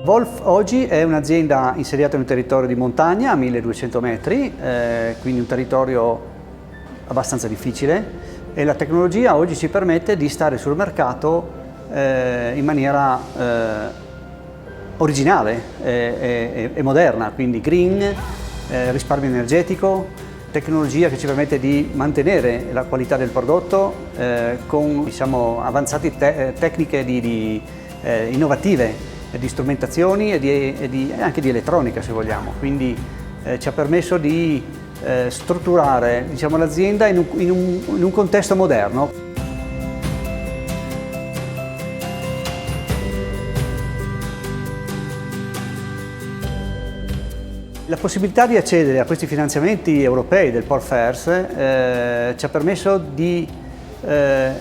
Wolf oggi è un'azienda insediata in un territorio di montagna a 1200 metri, quindi un territorio abbastanza difficile, e la tecnologia oggi ci permette di stare sul mercato in maniera originale e moderna, quindi green, risparmio energetico, tecnologia che ci permette di mantenere la qualità del prodotto con avanzate tecniche innovative di strumentazioni e anche di elettronica, se vogliamo. Quindi ci ha permesso di strutturare, l'azienda in un contesto moderno. La possibilità di accedere a questi finanziamenti europei del Port Fairs ci ha permesso di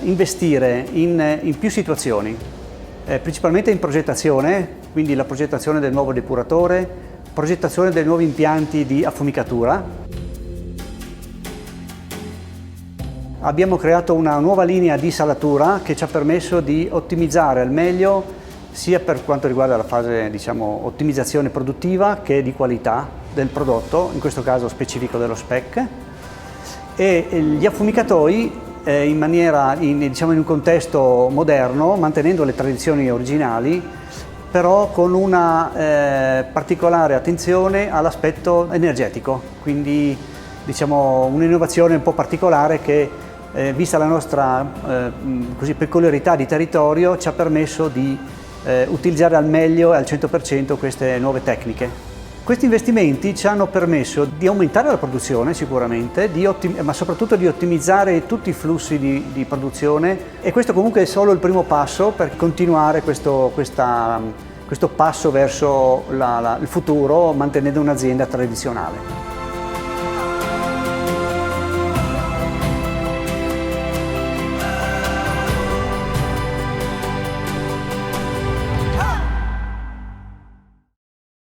investire in più situazioni. Principalmente in progettazione, quindi la progettazione del nuovo depuratore, progettazione dei nuovi impianti di affumicatura. Abbiamo creato una nuova linea di salatura che ci ha permesso di ottimizzare al meglio sia per quanto riguarda la fase ottimizzazione produttiva che di qualità del prodotto, in questo caso specifico dello spec, e gli affumicatori in un contesto moderno, mantenendo le tradizioni originali, però con una particolare attenzione all'aspetto energetico, quindi un'innovazione un po' particolare che, vista la nostra peculiarità di territorio, ci ha permesso di utilizzare al meglio e al 100% queste nuove tecniche. Questi investimenti ci hanno permesso di aumentare la produzione sicuramente, ma soprattutto di ottimizzare tutti i flussi di produzione, e questo comunque è solo il primo passo per continuare questo passo verso il futuro, mantenendo un'azienda tradizionale.